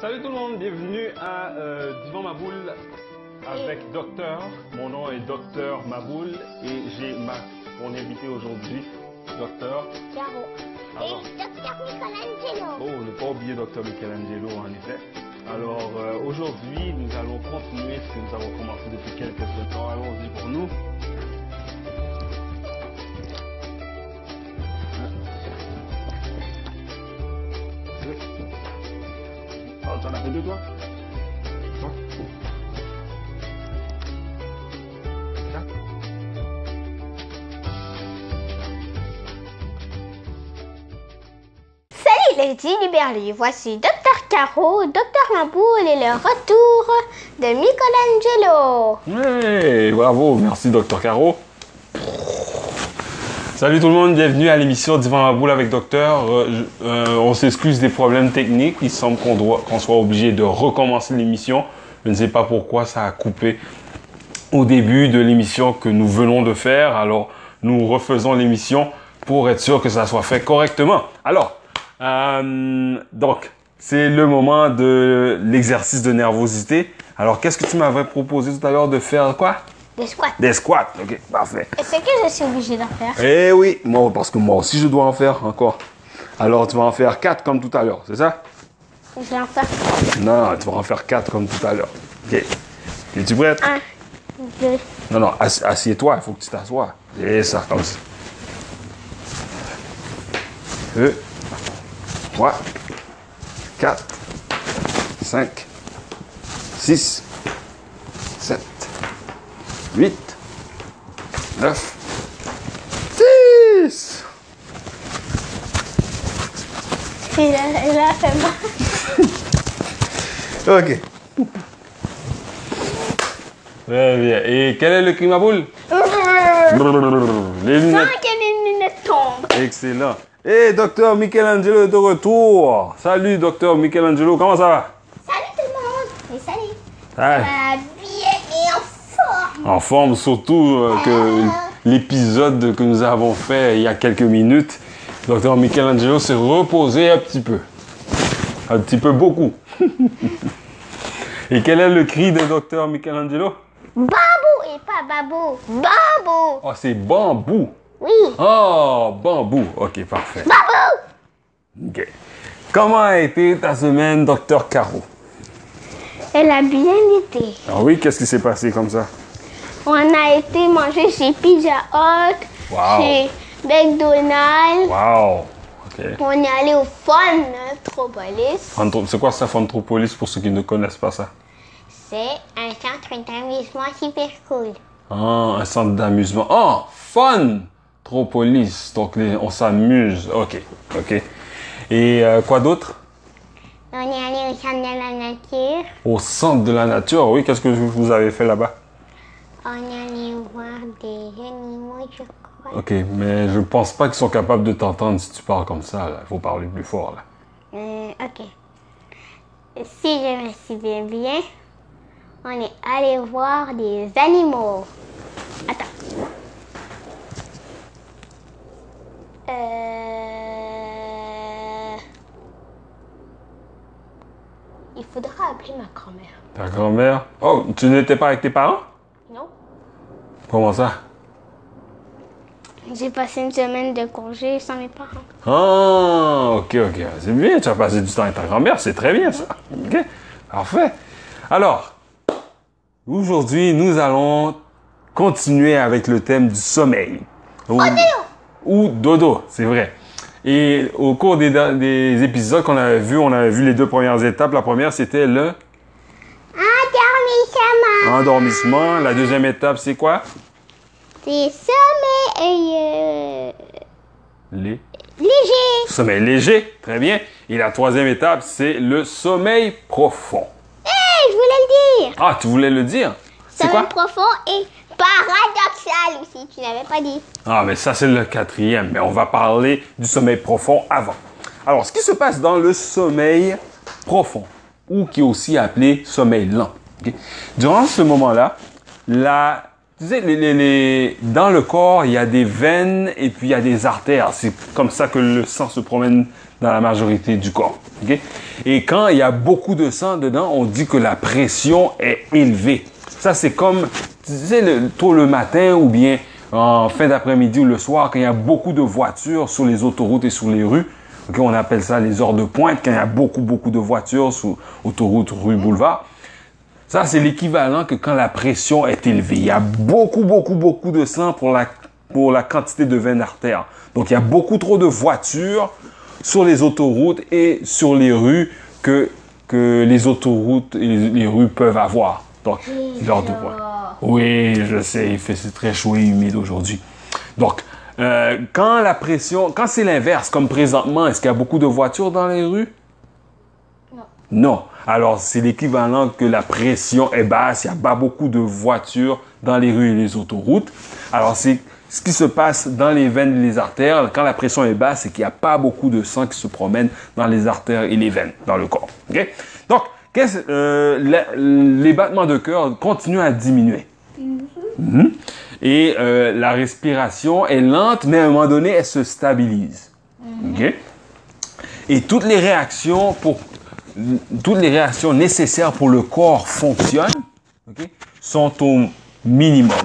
Salut tout le monde, bienvenue à Divan Maboul avec Docteur. Mon nom est Docteur Maboul et j'ai mon invité aujourd'hui, Docteur Caro. Alors. Et Docteur Michelangelo. Oh, ne pas oublier Docteur Michelangelo en effet. Alors aujourd'hui, nous allons continuer ce que nous avons commencé depuis quelques temps. Allons-y pour nous. Oh, tu en as fait deux, toi? Toi? Ça? Salut les Liberly, voici Docteur Caro, Docteur Maboul et le retour de Michelangelo. Oui, bravo, merci Docteur Caro. Salut tout le monde, bienvenue à l'émission Divan Maboul avec Docteur. On s'excuse des problèmes techniques, il semble qu'on soit obligé de recommencer l'émission. Je ne sais pas pourquoi ça a coupé au début de l'émission que nous venons de faire. Alors, nous refaisons l'émission pour être sûr que ça soit fait correctement. Alors, donc, c'est le moment de l'exercice de nervosité. Alors, qu'est-ce que tu m'avais proposé tout à l'heure de faire quoi? Des squats. Des squats, ok, parfait. Est-ce que je suis obligée d'en faire? Eh oui, moi, parce que moi aussi je dois en faire encore. Alors, tu vas en faire 4 comme tout à l'heure, c'est ça? Je vais en faire Non, tu vas en faire 4 comme tout à l'heure. Ok. Es-tu prête? 1, 2, Non, non, assieds-toi, il faut que tu t'assoies. Et ça, comme ça. 2, 3, 4, 5, 6, 7, 8, 9, 10. il a fait mal. Ok. Très bien. Et quel est le cri Maboul? Les lunettes. Sans que mes lunettes tombent. Excellent. Et Docteur Michelangelo est de retour. Salut Docteur Michelangelo, comment ça va? Salut tout le monde. Et salut. Ah, Bien et en forme. en forme surtout que l'épisode que nous avons fait il y a quelques minutes. Docteur Michelangelo s'est reposé un petit peu. Un petit peu beaucoup. Et quel est le cri de Docteur Michelangelo? Babou et pas babou. Babou. Oh, c'est bambou. Oui. Oh, bambou. Ok, parfait. Babou. Ok. Comment a été ta semaine, Docteur Caro? Elle a bien été. Ah oui, qu'est-ce qui s'est passé comme ça? On a été manger chez Pizza Hut, Wow. chez McDonald's. Wow. Ok. On est allé au Funtropolis. C'est quoi ça, Funtropolis, pour ceux qui ne connaissent pas ça? C'est un centre d'amusement super cool. Ah, un centre d'amusement. Oh, Funtropolis. Donc, on s'amuse. Ok, ok. Et quoi d'autre? On est allé au centre de la nature. Au centre de la nature, oui. Qu'est-ce que vous avez fait là-bas? On est allé voir des animaux, je crois. Ok, mais je pense pas qu'ils sont capables de t'entendre si tu parles comme ça. Il faut parler plus fort, là. Ok. Si je me souviens bien, on est allé voir des animaux. Attends. Il faudra appeler ma grand-mère. Ta grand-mère? Oh, tu n'étais pas avec tes parents? Non? Comment ça? J'ai passé une semaine de congé sans mes parents. Ah, ok, ok. C'est bien, tu as passé du temps avec ta grand-mère, c'est très bien ça. Ok, parfait. Alors, aujourd'hui, nous allons continuer avec le thème du sommeil. Ou dodo, c'est vrai. Et au cours des épisodes qu'on avait vus, on avait vu les 2 premières étapes. La première, c'était le Endormissement. endormissement. La deuxième étape, c'est quoi? C'est sommeil Les léger. sommeil léger, très bien. Et la troisième étape, c'est le sommeil profond. Je voulais le dire. Ah, tu voulais le dire? C'est quoi? Sommeil profond et paradoxal aussi, tu n'avais pas dit. Ah, mais ça, c'est le 4e. Mais on va parler du sommeil profond avant. Alors, ce qui se passe dans le sommeil profond, ou qui est aussi appelé sommeil lent. Okay? Durant ce moment-là, Tu sais, dans le corps, il y a des veines et puis il y a des artères. C'est comme ça que le sang se promène dans la majorité du corps. Okay? Et quand il y a beaucoup de sang dedans, on dit que la pression est élevée. Ça, c'est comme, tu sais, tôt le matin ou bien en fin d'après-midi ou le soir, quand il y a beaucoup de voitures sur les autoroutes et sur les rues. Okay? On appelle ça les heures de pointe, quand il y a beaucoup de voitures sur autoroutes, rues, boulevards. Ça, c'est l'équivalent que quand la pression est élevée. Il y a beaucoup de sang pour la quantité de veines artères. Donc, il y a beaucoup trop de voitures sur les autoroutes et sur les rues que les autoroutes et les rues peuvent avoir. Donc, l'heure de pointe. Oui, je sais, c'est très chaud et humide aujourd'hui. Donc, quand c'est l'inverse, comme présentement, est-ce qu'il y a beaucoup de voitures dans les rues? Non. Alors, c'est l'équivalent que la pression est basse. Il n'y a pas beaucoup de voitures dans les rues et les autoroutes. Alors, c'est ce qui se passe dans les veines et les artères. Quand la pression est basse, c'est qu'il n'y a pas beaucoup de sang qui se promène dans les artères et les veines dans le corps. Okay? Donc, les battements de cœur continuent à diminuer. Et la respiration est lente, mais à un moment donné, elle se stabilise. Okay? Et toutes les réactions nécessaires pour le corps fonctionnent, okay, sont au minimum.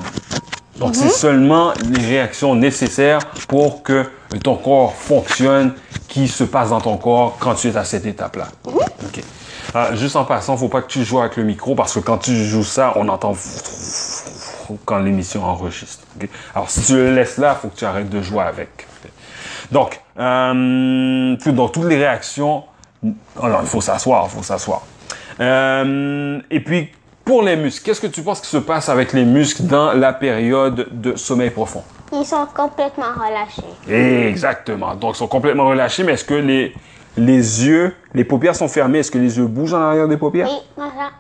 Donc, c'est seulement les réactions nécessaires pour que ton corps fonctionne qui se passe dans ton corps quand tu es à cette étape-là. Okay. Juste en passant, il ne faut pas que tu joues avec le micro parce que quand tu joues ça, on entend quand l'émission enregistre. Okay? Alors, si tu le laisses là, il faut que tu arrêtes de jouer avec. Donc, toutes les réactions. Alors, il faut s'asseoir. Et puis, pour les muscles, qu'est-ce que tu penses qui se passe avec les muscles dans la période de sommeil profond? Ils sont complètement relâchés. Exactement. Donc, ils sont complètement relâchés, mais est-ce que les yeux, les paupières sont fermées? Est-ce que les yeux bougent en arrière des paupières? Oui, voilà.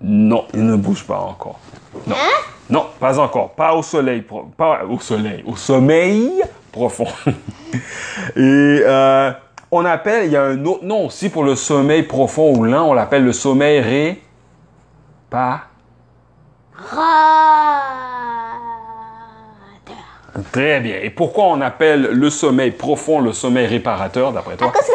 Non, ils ne bougent pas encore. Non. Hein? Non, pas encore. Pas au sommeil profond. Et on appelle, il y a un autre nom aussi pour le sommeil profond ou lent, on l'appelle le sommeil réparateur. Très bien. Et pourquoi on appelle le sommeil profond le sommeil réparateur, d'après toi? Parce que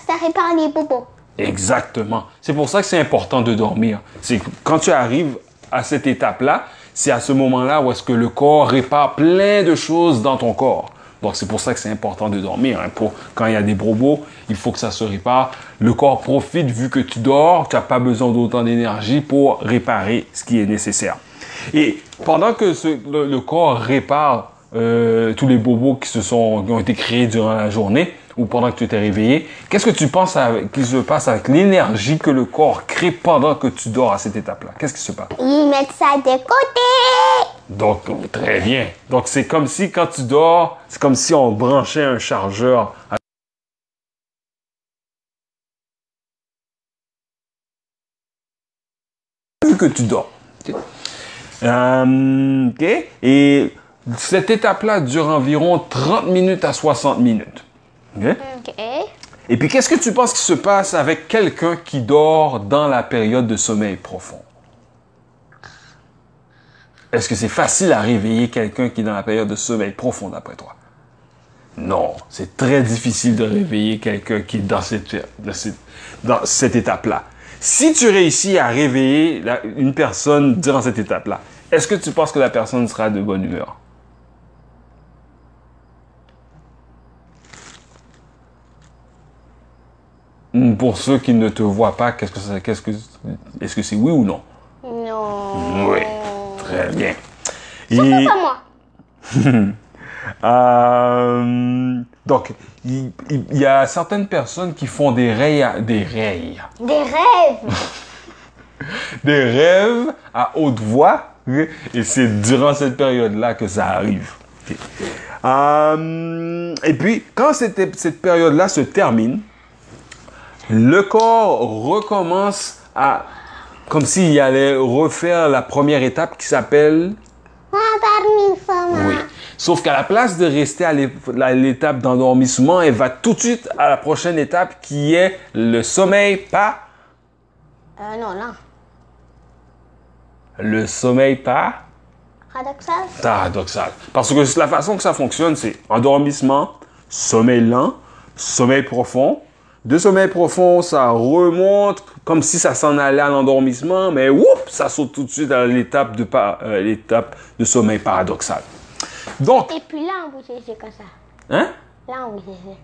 ça répare les bobos. Exactement. C'est pour ça que c'est important de dormir. C'est quand tu arrives à cette étape-là, c'est à ce moment-là où est-ce que le corps répare plein de choses dans ton corps. Donc, c'est pour ça que c'est important de dormir. Hein. Quand il y a des bobos, il faut que ça se répare. Le corps profite, vu que tu dors, tu n'as pas besoin d'autant d'énergie pour réparer ce qui est nécessaire. Et pendant que le corps répare tous les bobos qui ont été créés durant la journée ou pendant que tu étais réveillé, qu'est-ce que tu penses qu'il se passe avec l'énergie que le corps crée pendant que tu dors à cette étape-là? Qu'est-ce qui se passe? Ils mettent ça de côté. Donc, très bien. Donc, c'est comme si quand tu dors, c'est comme si on branchait un chargeur. Vu que tu dors. OK. Et cette étape-là dure environ 30 minutes à 60 minutes. Okay? OK. Et puis, qu'est-ce que tu penses qui se passe avec quelqu'un qui dort dans la période de sommeil profond? Est-ce que c'est facile à réveiller quelqu'un qui est dans la période de sommeil profond, d'après toi? Non, c'est très difficile de réveiller quelqu'un qui est dans cette étape-là. Si tu réussis à réveiller une personne durant cette étape-là, est-ce que tu penses que la personne sera de bonne humeur? Pour ceux qui ne te voient pas, est-ce que c'est oui ou non? Non. Oui, très bien. Surtout pas moi. Donc, il y a certaines personnes qui font des rêves. Des rêves. Des rêves à haute voix. Okay? Et c'est durant cette période-là que ça arrive. Okay. Et puis, quand cette période-là se termine, le corps recommence comme s'il allait refaire la première étape qui s'appelle... Oui. Sauf qu'à la place de rester à l'étape d'endormissement, elle va tout de suite à la prochaine étape qui est le sommeil non, là. Le sommeil Paradoxal? Paradoxal. Parce que la façon que ça fonctionne, c'est endormissement, sommeil lent, sommeil profond. De sommeil profond, ça remonte comme si ça s'en allait à l'endormissement, mais whoop, ça saute tout de suite à l'étape de sommeil paradoxal. Donc, Et puis là, on bouge les yeux comme ça. hein? Là, on bouge les yeux.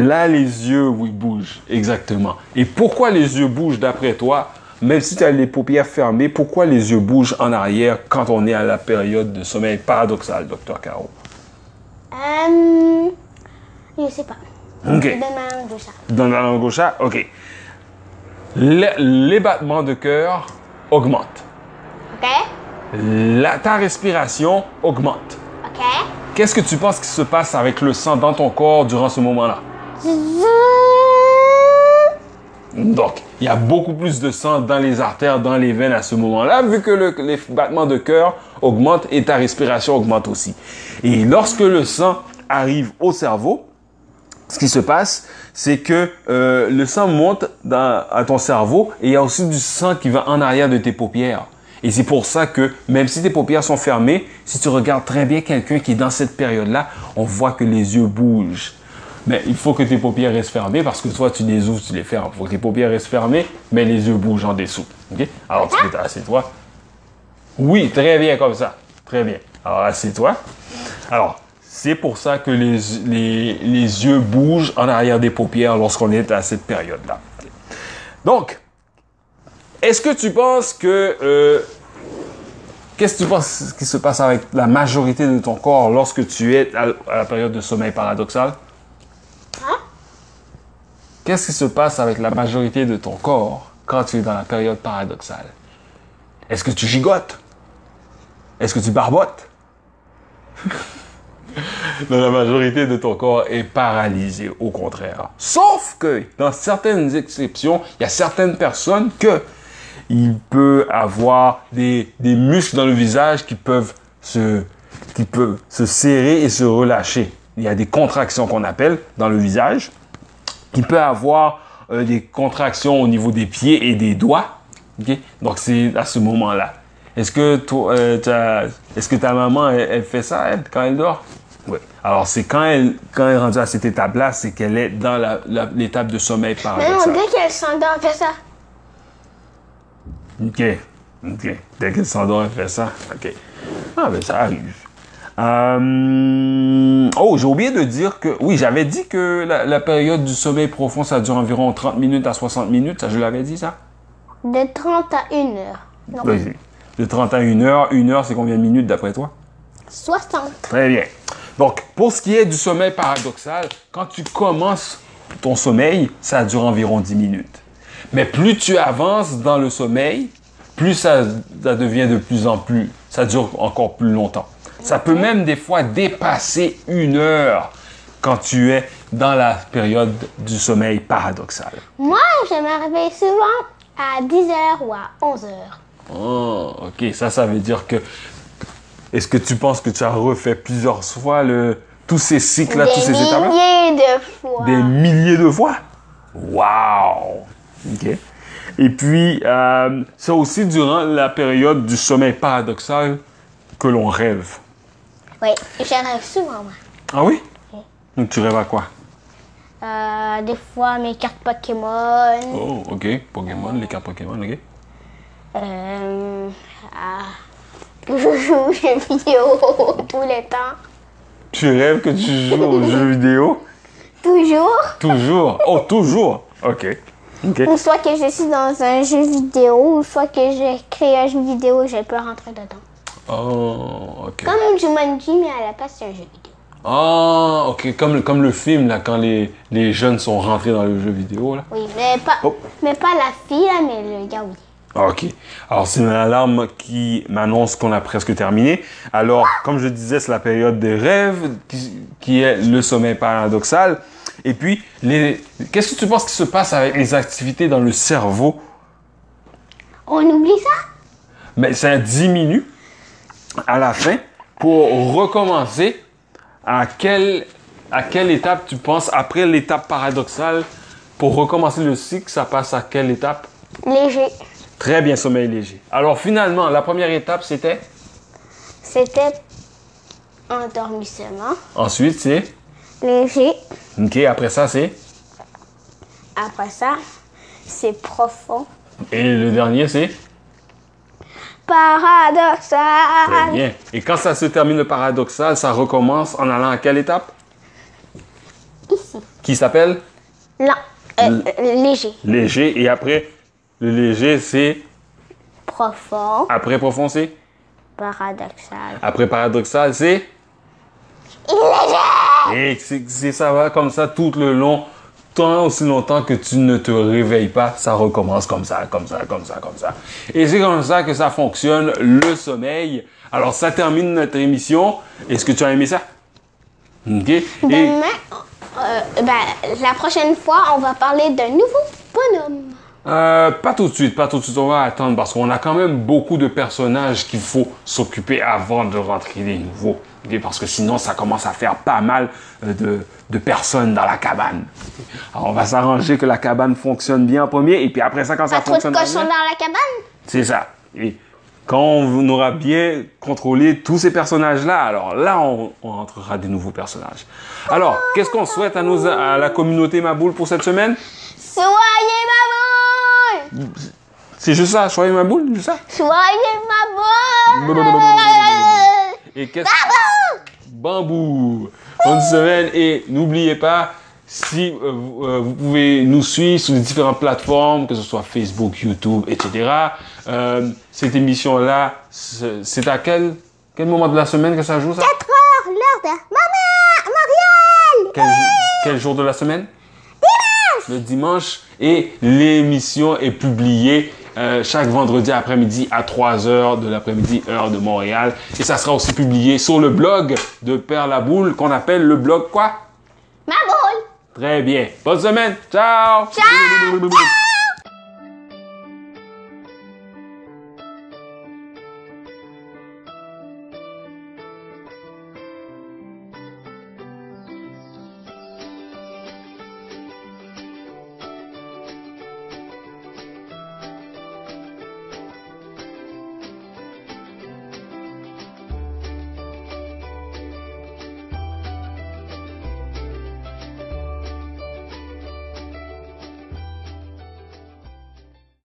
Là, les yeux, oui, bougent. Exactement. Et pourquoi les yeux bougent d'après toi? Même si tu as les paupières fermées, pourquoi les yeux bougent en arrière quand on est à la période de sommeil paradoxal, Dr. Caro? Je sais pas. OK. Donne ma langue gauche. Dans la langue gauche, OK. Les battements de cœur augmentent. OK? Ta respiration augmente. OK? Qu'est-ce que tu penses qui se passe avec le sang dans ton corps durant ce moment-là? Donc, il y a beaucoup plus de sang dans les artères, dans les veines à ce moment-là, vu que les battements de cœur augmentent et ta respiration augmente aussi. Et lorsque le sang arrive au cerveau, ce qui se passe, c'est que le sang monte à ton cerveau et il y a aussi du sang qui va en arrière de tes paupières. Et c'est pour ça que, même si tes paupières sont fermées, si tu regardes très bien quelqu'un qui est dans cette période-là, on voit que les yeux bougent. Mais il faut que tes paupières restent fermées parce que toi, tu les ouvres, tu les fermes. Il faut que tes paupières restent fermées, mais les yeux bougent en dessous. OK? Alors, tu peux t'asseoir. Oui, très bien comme ça. Très bien. Alors, assieds-toi. Alors, c'est pour ça que les yeux bougent en arrière des paupières lorsqu'on est à cette période-là. Donc, est-ce que tu penses que... qu'est-ce que tu penses qui se passe avec la majorité de ton corps lorsque tu es à la période de sommeil paradoxal? Hein? Qu'est-ce qui se passe avec la majorité de ton corps quand tu es dans la période paradoxale? Est-ce que tu gigotes? Est-ce que tu barbotes? La majorité de ton corps est paralysé, au contraire. Sauf que, dans certaines exceptions, il y a certaines personnes que il peut avoir des muscles dans le visage qui peuvent se serrer et se relâcher. Il y a des contractions qu'on appelle dans le visage. Il peut avoir des contractions au niveau des pieds et des doigts. Okay? Donc, c'est à ce moment-là. Est-ce que ta maman, elle fait ça, elle, quand elle dort? Oui. Alors, c'est quand elle est rendue à cette étape-là, c'est qu'elle est dans l'étape de sommeil paradoxal. Non, dès qu'elle s'endort, elle fait ça. OK. Dès qu'elle s'endort, elle fait ça. OK. Ah, ben ça arrive. Oh, j'ai oublié de dire que... Oui, j'avais dit que la période du sommeil profond, ça dure environ 30 minutes à 60 minutes. Ça, je l'avais dit, ça? De 30 à 1 heure. Non. Oui. De 30 à 1 heure. 1 heure, c'est combien de minutes d'après toi? 60. Très bien. Donc, pour ce qui est du sommeil paradoxal, quand tu commences ton sommeil, ça dure environ 10 minutes. Mais plus tu avances dans le sommeil, plus ça devient de plus en plus. Ça dure encore plus longtemps. Ça peut même des fois dépasser 1 heure quand tu es dans la période du sommeil paradoxal. Moi, je me réveille souvent à 10h ou à 11h. Oh, OK. Ça veut dire que... Est-ce que tu penses que tu as refait plusieurs fois tous ces cycles-là, tous ces étapes-là? Des milliers de fois. Des milliers de fois? Wow! OK. Et puis, c'est aussi durant la période du sommeil paradoxal que l'on rêve. Oui, je rêve souvent, moi. Ah oui? Oui. Donc, tu rêves à quoi? Des fois, mes cartes Pokémon. Oh, OK. Pokémon, les cartes Pokémon, OK. Que je joue aux jeux vidéo tous les temps. Tu rêves que tu joues aux jeux vidéo? Toujours. Toujours? Oh, toujours? OK. OK. Ou soit que je suis dans un jeu vidéo, ou soit que j'ai créé un jeu vidéo et je peux rentrer dedans. Oh, OK. Comme Jumanji, mais à la place, c'est un jeu vidéo. Ah, OK. Comme le film, là, quand les jeunes sont rentrés dans le jeu vidéo, là. Oui, mais pas la fille, là, mais le gars, oui. OK. Alors, c'est une alarme qui m'annonce qu'on a presque terminé. Alors, comme je disais, c'est la période des rêves qui est le sommeil paradoxal. Et puis, qu'est-ce que tu penses qui se passe avec les activités dans le cerveau? On oublie ça? Mais ça diminue à la fin pour recommencer. À quelle étape tu penses, après l'étape paradoxale, pour recommencer le cycle, ça passe à quelle étape? Léger. Très bien, sommeil léger. Alors finalement, la première étape, c'était? C'était endormissement. Ensuite, c'est... Léger. OK, après ça, c'est... Après ça, c'est profond. Et le dernier, c'est... Paradoxal. Très bien. Et quand ça se termine le paradoxal, ça recommence en allant à quelle étape? Ici. Qui s'appelle? Non. Léger. Léger. Et après, le léger, c'est... Profond. Après profond, c'est... Paradoxal. Après paradoxal, c'est... Léger. Et ça va comme ça tout le long, tant aussi longtemps que tu ne te réveilles pas, ça recommence comme ça, comme ça, comme ça, comme ça. Et c'est comme ça que ça fonctionne, le sommeil. Alors, ça termine notre émission. Est-ce que tu as aimé ça? OK. Et Demain, la prochaine fois, on va parler d'un nouveau bonhomme. pas tout de suite, pas tout de suite. On va attendre parce qu'on a quand même beaucoup de personnages qu'il faut s'occuper avant de rentrer les nouveaux. Okay? Parce que sinon, ça commence à faire pas mal de personnes dans la cabane. Alors, on va s'arranger que la cabane fonctionne bien en premier et puis après ça, quand ça Pas trop de fonctionne cochons bien, dans la cabane? c'est ça. Et quand on aura bien contrôlé tous ces personnages-là, alors là, on entrera des nouveaux personnages. Alors, qu'est-ce qu'on souhaite à la communauté Maboule pour cette semaine? Soyez ma boule! C'est juste ça, soyez ma boule, juste ça. Soyez ma boule! Et qu'est-ce Bambou! Bonne semaine et n'oubliez pas, si vous pouvez nous suivre sur les différentes plateformes, que ce soit Facebook, YouTube, etc. Cette émission-là, c'est à quel moment de la semaine que ça joue, ça? 4 heures, l'heure de Maman, Marielle! Quel jour de la semaine? Le dimanche. Et l'émission est publiée chaque vendredi après-midi à 3h de l'après-midi, heure de Montréal. Et ça sera aussi publié sur le blog de Père Laboule, qu'on appelle le blog quoi? Ma boule! Très bien. Bonne semaine. Ciao! Ciao!